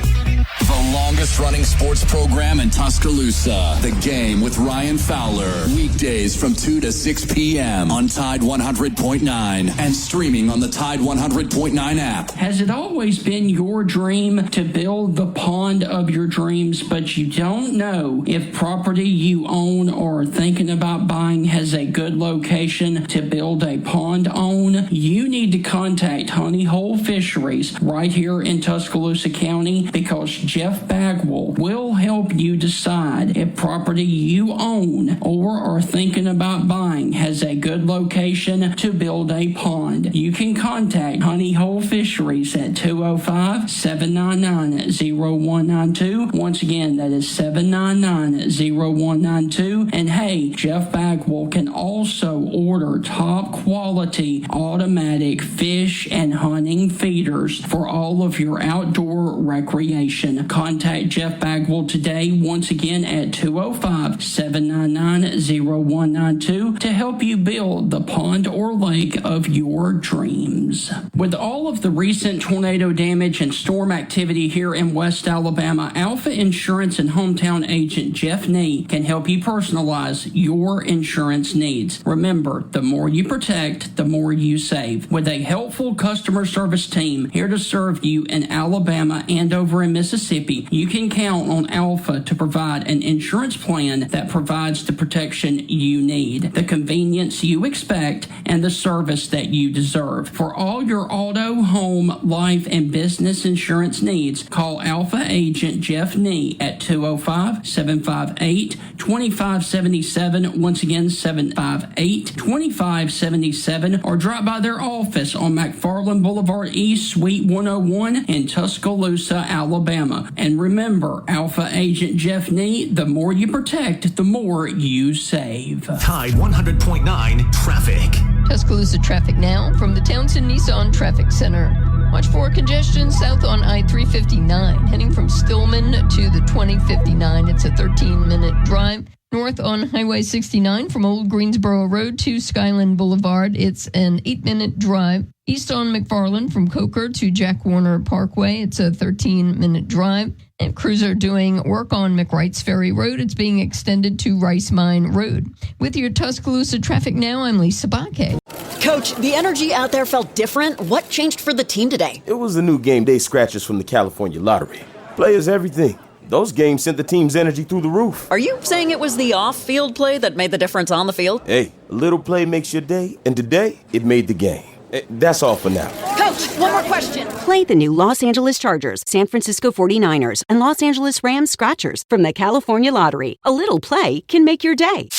The longest running sports program in Tuscaloosa. The Game with Ryan Fowler. Weekdays from 2 to 6 p.m. on Tide 100.9 and streaming on the Tide 100.9 app. Has it always been your dream to build the pond of your dreams, but you don't know if property you own or are thinking about buying has a good location to build a pond on? You need to contact Honey Hole Fisheries right here in Tuscaloosa County, because Jeff Bagwell will help you decide if property you own or are thinking about buying has a good location to build a pond. You can contact Honey Hole Fisheries at 205-799-0192. Once again, that is 799-0192. And hey, Jeff Bagwell Bagwell can also order top quality automatic fish and hunting feeders for all of your outdoor recreation. Contact Jeff Bagwell today, once again at 205-799-0192 to help you build the pond or lake of your dreams. With all of the recent tornado damage and storm activity here in West Alabama, Alpha Insurance and hometown agent Jeff Nee can help you personalize your insurance needs. Remember, the more you protect, the more you save. With a helpful customer service team here to serve you in Alabama and over in Mississippi, you can count on Alpha to provide an insurance plan that provides the protection you need, the convenience you expect, and the service that you deserve. For all your auto, home, life, and business insurance needs, call Alpha agent Jeff Nee at 205-758-2577. Once again, 758-2577, or drop by their office on McFarland Boulevard East, Suite 101 in Tuscaloosa, Alabama. And remember, Alpha agent Jeff Nee, the more you protect, the more you save. Tide 100.9 traffic. Tuscaloosa traffic now from the Townsend Nissan Traffic Center. Watch for congestion south on I-359, heading from Stillman to the 2059. It's a 13-minute drive. North on Highway 69 from Old Greensboro Road to Skyland Boulevard. It's an 8-minute drive. East on McFarland from Coker to Jack Warner Parkway. It's a 13-minute drive. And crews are doing work on McWright's Ferry Road. It's being extended to Rice Mine Road. With your Tuscaloosa traffic now, I'm Lisa Baque. Coach, the energy out there felt different. What changed for the team today? It was the new game day scratchers from the California Lottery. Players everything. Those games sent the team's energy through the roof. Are you saying it was the off-field play that made the difference on the field? Hey, a little play makes your day, and today, it made the game. That's all for now. Coach, one more question. Play the new Los Angeles Chargers, San Francisco 49ers, and Los Angeles Rams Scratchers from the California Lottery. A little play can make your day.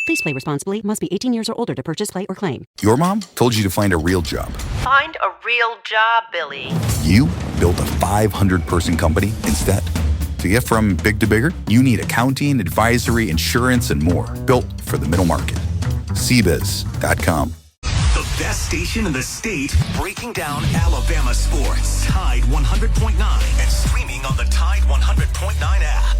Please play responsibly. Must be 18 years or older to purchase, play, or claim. Your mom told you to find a real job. Find a real job, Billy. You built a 500-person company instead. To get from big to bigger, you need accounting, advisory, insurance, and more. Built for the middle market. CBiz.com. The best station in the state, breaking down Alabama sports. Tide 100.9 and streaming on the Tide 100.9 app.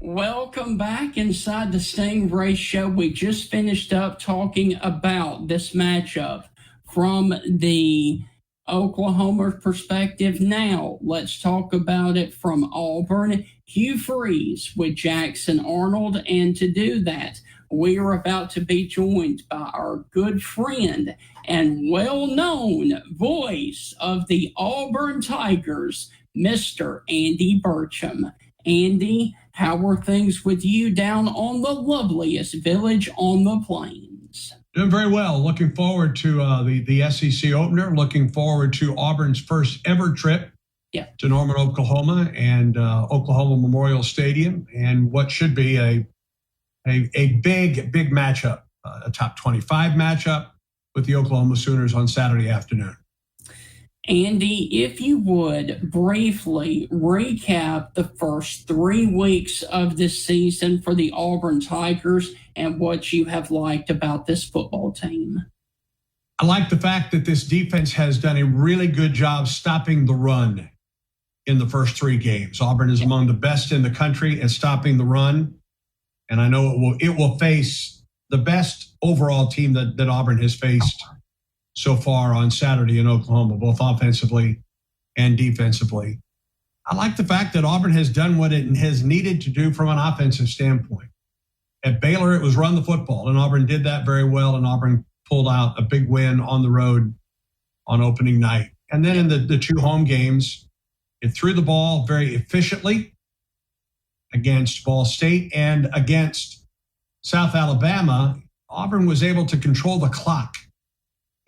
Welcome back inside the Stingray Show. We just finished up talking about this matchup from the Oklahoma perspective. Now, let's talk about it from Auburn. Hugh Freeze with Jackson Arnold. And to do that, we are about to be joined by our good friend and well-known voice of the Auburn Tigers, Mr. Andy Burcham. Andy, how are things with you down on the loveliest village on the plains? Doing very well. Looking forward to the SEC opener. Looking forward to Auburn's first ever trip to Norman, Oklahoma, and Oklahoma Memorial Stadium, and what should be a big matchup, a top 25 matchup with the Oklahoma Sooners on Saturday afternoon. Andy, if you would briefly recap the first 3 weeks of this season for the Auburn Tigers and what you have liked about this football team. I like the fact that this defense has done a really good job stopping the run in the first 3 games. Auburn is among the best in the country at stopping the run, and I know it will face the best overall team that Auburn has faced so far on Saturday in Oklahoma, both offensively and defensively. I like the fact that Auburn has done what it has needed to do from an offensive standpoint. At Baylor, it was run the football, and Auburn did that very well, and Auburn pulled out a big win on the road on opening night. And then in the 2 home games, it threw the ball very efficiently against Ball State and against South Alabama. Auburn was able to control the clock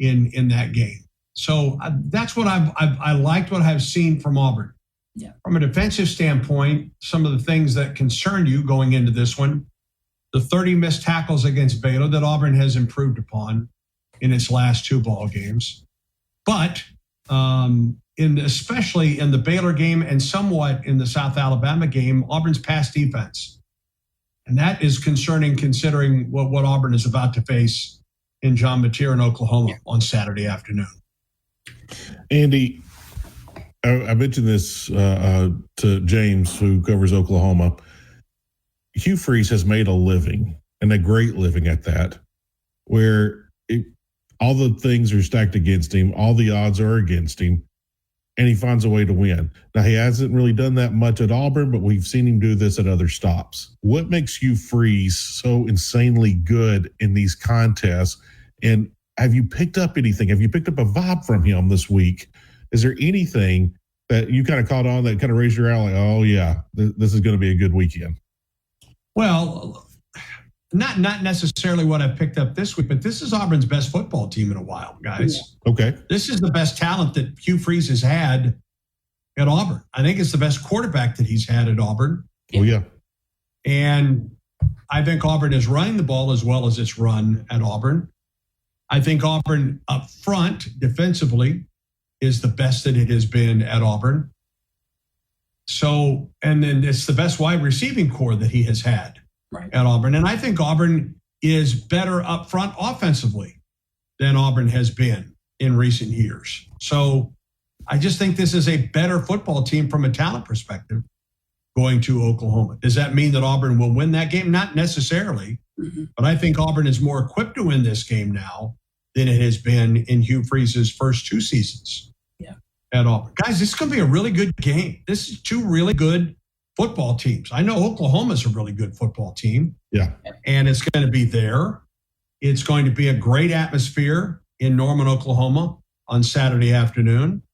in that game. So that's what I liked what I've seen from Auburn. Yeah. From a defensive standpoint, some of the things that concern you going into this one, the 30 missed tackles against Baylor that Auburn has improved upon. in its last 2 ball games. But especially in the Baylor game and somewhat in the South Alabama game, Auburn's pass defense. And that is concerning considering what Auburn is about to face in John Mateer in Oklahoma on Saturday afternoon. Andy, I mentioned this to James, who covers Oklahoma. Hugh Freeze has made a living, and a great living at that, where all the things are stacked against him, all the odds are against him, and he finds a way to win. Now, he hasn't really done that much at Auburn, but we've seen him do this at other stops. What makes Hugh Freeze so insanely good in these contests? And have you picked up anything? Have you picked up a vibe from him this week? Is there anything that you kind of caught on that kind of raised your eye, like, oh, yeah, this is going to be a good weekend? Well, not necessarily what I've picked up this week, but this is Auburn's best football team in a while, guys. Okay. This is the best talent that Hugh Freeze has had at Auburn. I think it's the best quarterback that he's had at Auburn. Oh, yeah. And I think Auburn is running the ball as well as it's run at Auburn. I think Auburn up front defensively is the best that it has been at Auburn. So, and then it's the best wide receiving core that he has had at Auburn. And I think Auburn is better up front offensively than Auburn has been in recent years. So I just think this is a better football team from a talent perspective going to Oklahoma. Does that mean that Auburn will win that game? Not necessarily, but I think Auburn is more equipped to win this game now than it has been in Hugh Freeze's first 2 seasons at Auburn. Guys, this is going to be a really good game. This is 2 really good football teams. I know Oklahoma's a really good football team. Yeah. And it's going to be there. It's going to be a great atmosphere in Norman, Oklahoma on Saturday afternoon.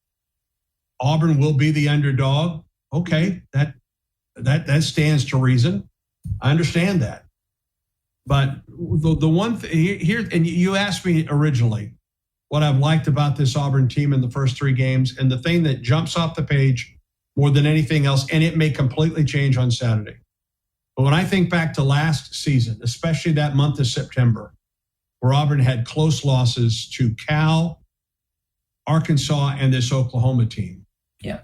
Auburn will be the underdog. Okay, that stands to reason. I understand that. But the one thing here, and you asked me originally what I've liked about this Auburn team in the first 3 games, and the thing that jumps off the page more than anything else, and it may completely change on Saturday. But when I think back to last season, especially that month of September, where Auburn had close losses to Cal, Arkansas, and this Oklahoma team,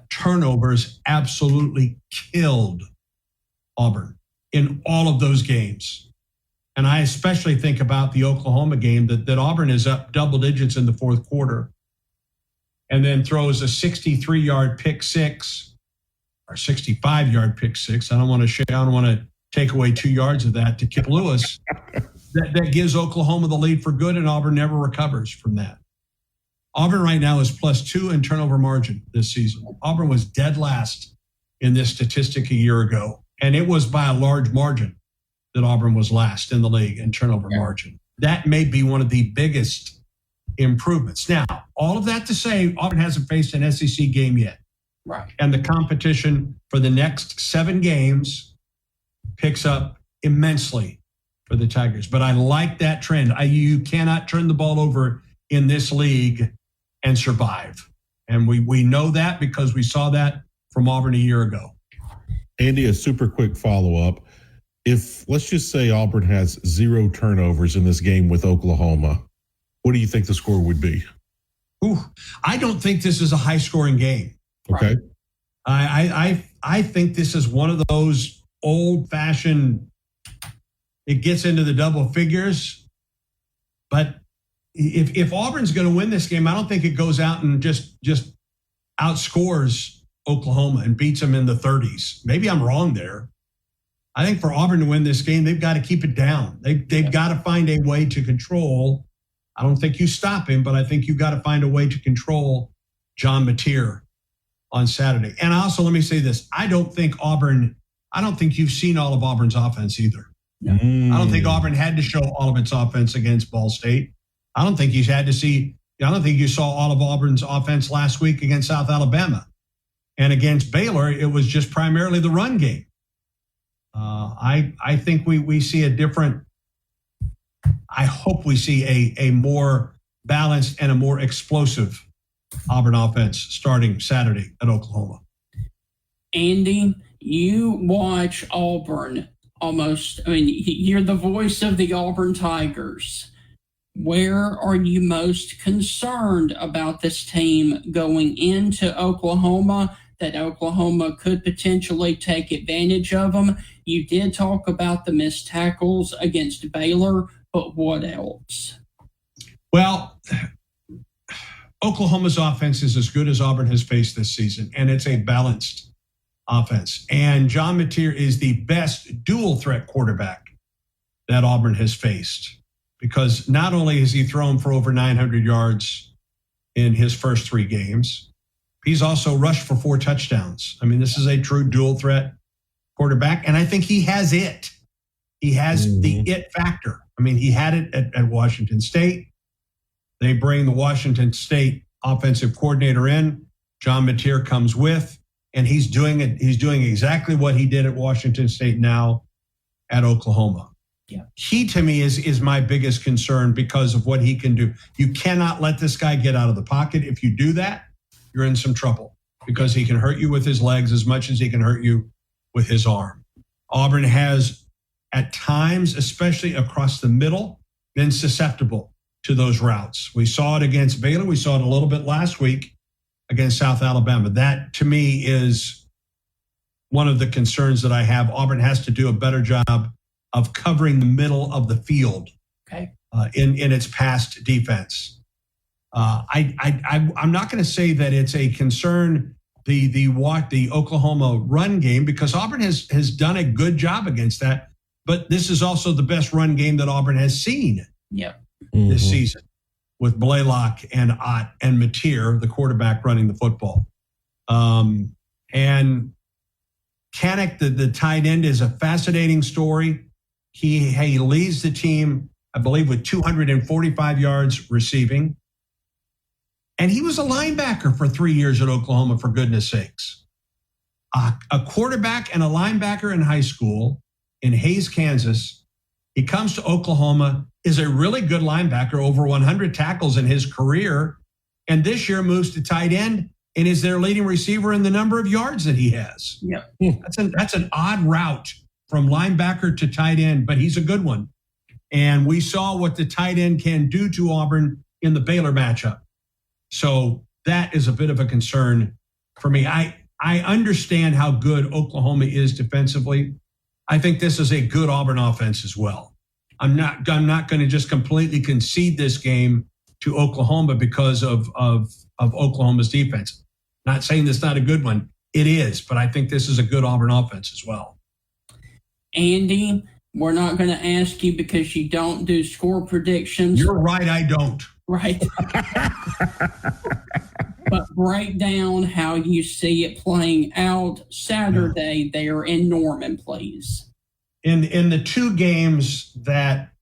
turnovers absolutely killed Auburn in all of those games. And I especially think about the Oklahoma game that Auburn is up double digits in the 4th quarter and then throws a 63-yard pick 6 or 65-yard pick 6. I don't want to take away 2 yards of that to Kip Lewis. that gives Oklahoma the lead for good, and Auburn never recovers from that. Auburn right now is +2 in turnover margin this season. Auburn was dead last in this statistic a year ago, and it was by a large margin that Auburn was last in the league in turnover margin. That may be one of the biggest improvements. Now, all of that to say, Auburn hasn't faced an SEC game yet. Right. And the competition for the next 7 games picks up immensely for the Tigers. But I like that trend. You cannot turn the ball over in this league and survive. And we know that because we saw that from Auburn a year ago. Andy, a super quick follow-up. If, let's just say, Auburn has 0 turnovers in this game with Oklahoma, what do you think the score would be? I don't think this is a high-scoring game. Okay. I think this is one of those old-fashioned, it gets into the double figures. But if Auburn's going to win this game, I don't think it goes out and just outscores Oklahoma and beats them in the 30s. Maybe I'm wrong there. I think for Auburn to win this game, they've got to keep it down. They've got to find a way to control. I don't think you stop him, but I think you've got to find a way to control John Mateer on Saturday. And also, let me say this. I don't think you've seen all of Auburn's offense either. I don't think Auburn had to show all of its offense against Ball State. I don't think you saw all of Auburn's offense last week against South Alabama. And against Baylor, it was just primarily the run game. I think we see a different, I hope we see a more balanced and a more explosive Auburn offense starting Saturday at Oklahoma. Andy, you watch Auburn almost, you're the voice of the Auburn Tigers. Where are you most concerned about this team going into Oklahoma, that Oklahoma could potentially take advantage of them? You did talk about the missed tackles against Baylor, but what else? Well, Oklahoma's offense is as good as Auburn has faced this season, and it's a balanced offense. And John Mateer is the best dual threat quarterback that Auburn has faced, because not only has he thrown for over 900 yards in his first 3 games, he's also rushed for 4 touchdowns. I mean, this is a true dual threat quarterback, and I think he has it. He has the it factor. I mean, he had it at Washington State. They bring the Washington State offensive coordinator in. John Mateer comes with, and he's doing it. He's doing exactly what he did at Washington State now at Oklahoma. Yeah. He, to me, is my biggest concern because of what he can do. You cannot let this guy get out of the pocket. If you do that, you're in some trouble, because he can hurt you with his legs as much as he can hurt you with his arm. Auburn has, at times, especially across the middle, been susceptible to those routes. We saw it against Baylor. We saw it a little bit last week against South Alabama. That, to me, is one of the concerns that I have. Auburn has to do a better job of covering the middle of the field in its past defense. I'm not going to say that it's a concern, the Oklahoma run game, because Auburn has done a good job against that. But this is also the best run game that Auburn has seen this season, with Blaylock and Ott and Mateer, the quarterback, running the football. And Kanik, the tight end, is a fascinating story. He leads the team, I believe, with 245 yards receiving. And he was a linebacker for 3 years at Oklahoma, for goodness sakes. A quarterback and a linebacker in high school in Hays, Kansas. He comes to Oklahoma, is a really good linebacker, over 100 tackles in his career, and this year moves to tight end and is their leading receiver in the number of yards that he has. Yeah. That's an odd route from linebacker to tight end, but he's a good one. And we saw what the tight end can do to Auburn in the Baylor matchup. So that is a bit of a concern for me. I understand how good Oklahoma is defensively. I think this is a good Auburn offense as well. I'm not going to just completely concede this game to Oklahoma because of Oklahoma's defense. Not saying that's not a good one. It is, but I think this is a good Auburn offense as well. Andy, we're not going to ask you because you don't do score predictions. You're right, I don't. Right. But break down how you see it playing out Saturday there in Norman, please. In the 2 games that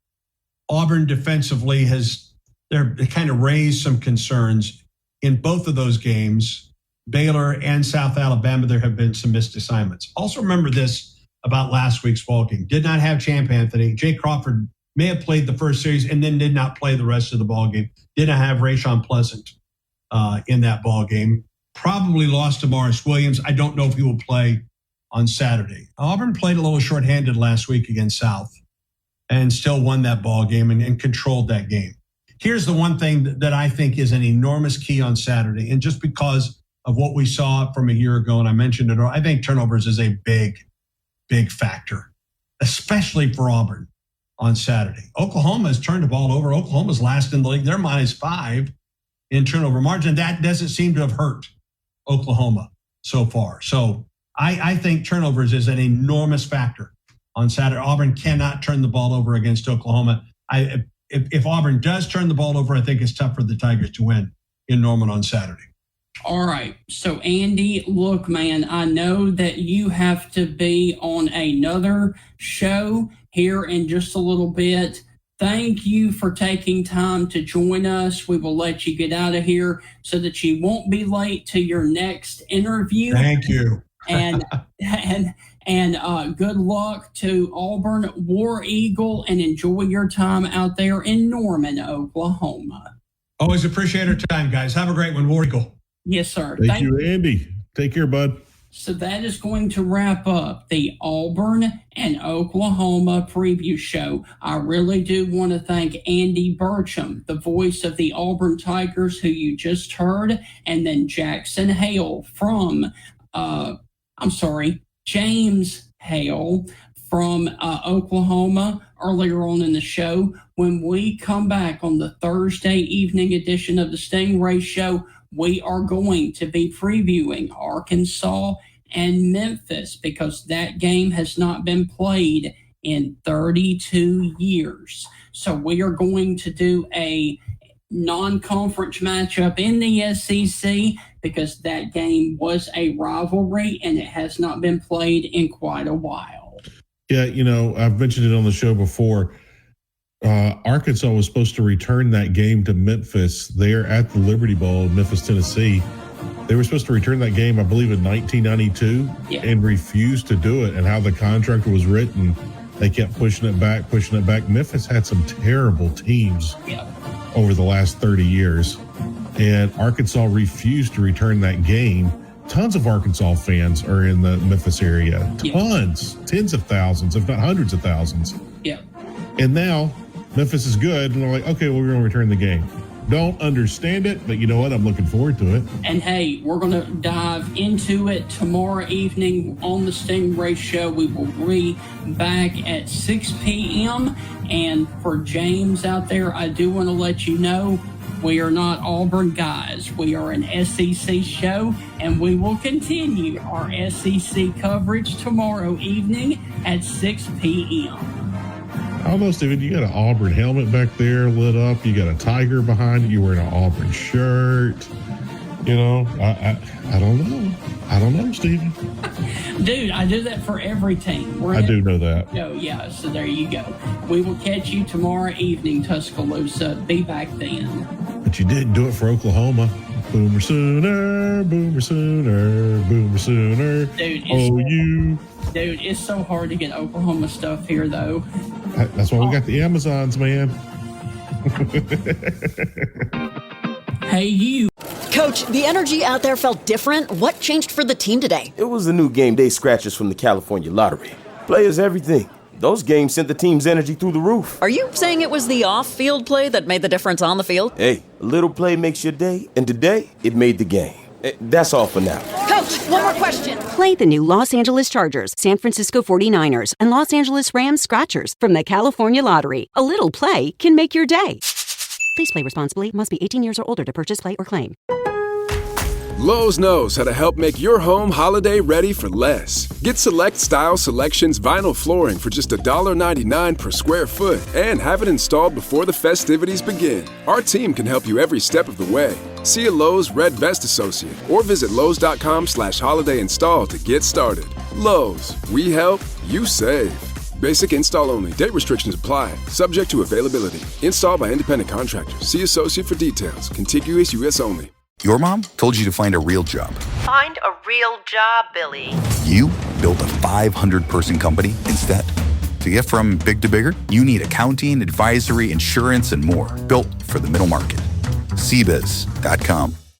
Auburn defensively they kind of raised some concerns. In both of those games, Baylor and South Alabama, there have been some missed assignments. Also remember this about last week's ball game. Did not have Champ Anthony. Jay Crawford may have played the first series and then did not play the rest of the ball game. Did not have Rashawn Pleasant in that ball game. Probably lost to Morris Williams. I don't know if he will play on Saturday. Auburn played a little shorthanded last week against South and still won that ball game and controlled that game. Here's the one thing that I think is an enormous key on Saturday, and just because of what we saw from a year ago, and I mentioned it, I think turnovers is a big factor, especially for Auburn on Saturday. Oklahoma has turned the ball over. Oklahoma's last in the league. They're -5 in turnover margin. That doesn't seem to have hurt Oklahoma so far. So I think turnovers is an enormous factor on Saturday. Auburn cannot turn the ball over against Oklahoma. If Auburn does turn the ball over, I think it's tough for the Tigers to win in Norman on Saturday. All right. So, Andy, look, man, I know that you have to be on another show here in just a little bit. Thank you for taking time to join us. We will let you get out of here so that you won't be late to your next interview. Thank you. and good luck to Auburn, War Eagle, and enjoy your time out there in Norman, Oklahoma. Always appreciate our time, guys. Have a great one, War Eagle. Yes, sir. Thank you, Andy. Take care, bud. So that is going to wrap up the Auburn and Oklahoma preview show. I really do want to thank Andy Burcham, the voice of the Auburn Tigers, who you just heard, and then Jackson Hale from, James Hale from Oklahoma earlier on in the show. When we come back on the Thursday evening edition of the Stingray Show, we are going to be previewing Arkansas and Memphis because that game has not been played in 32 years. So we are going to do a non-conference matchup in the SEC because that game was a rivalry and it has not been played in quite a while. Yeah, I've mentioned it on the show before. Arkansas was supposed to return that game to Memphis there at the Liberty Bowl in Memphis, Tennessee. They were supposed to return that game, I believe, in 1992 and refused to do it. And how the contract was written, they kept pushing it back. Memphis had some terrible teams over the last 30 years. And Arkansas refused to return that game. Tons of Arkansas fans are in the Memphis area. Tons, tens of thousands, if not hundreds of thousands. Yeah. And now Memphis is good, and they're like, okay, well, we're going to return the game. Don't understand it, but you know what? I'm looking forward to it. And hey, we're going to dive into it tomorrow evening on the Stingray Show. We will be back at 6 p.m. And for James out there, I do want to let you know we are not Auburn guys. We are an SEC show, and we will continue our SEC coverage tomorrow evening at 6 p.m. I don't know, Steven, you got an Auburn helmet back there lit up. You got a tiger behind you. You're wearing an Auburn shirt. I don't know. I don't know, Steven. Dude, I do that for every team. I do know that. Oh, yeah, so there you go. We will catch you tomorrow evening, Tuscaloosa. Be back then. But you didn't do it for Oklahoma. Boomer Sooner, Boomer Sooner, Boomer Sooner. Dude, it's so hard to get Oklahoma stuff here, though. That's why we got the Amazons, man. Hey, you. Coach, the energy out there felt different. What changed for the team today? It was the new game day scratchers from the California Lottery. Players everything. Those games sent the team's energy through the roof. Are you saying it was the off-field play that made the difference on the field? Hey, a little play makes your day, and today it made the game. That's all for now. Coach, one more question. Play the new Los Angeles Chargers, San Francisco 49ers, and Los Angeles Rams Scratchers from the California Lottery. A little play can make your day. Please play responsibly. Must be 18 years or older to purchase, play, or claim. Lowe's knows how to help make your home holiday ready for less. Get Select Style Selections vinyl flooring for just $1.99 per square foot and have it installed before the festivities begin. Our team can help you every step of the way. See a Lowe's Red Vest associate or visit Lowe's.com/holiday install to get started. Lowe's, we help, you save. Basic install only. Date restrictions apply. Subject to availability. Installed by independent contractors. See associate for details. Contiguous U.S. only. Your mom told you to find a real job. Find a real job, Billy. You built a 500-person company instead. To get from big to bigger, you need accounting, advisory, insurance, and more. Built for the middle market. CBiz.com.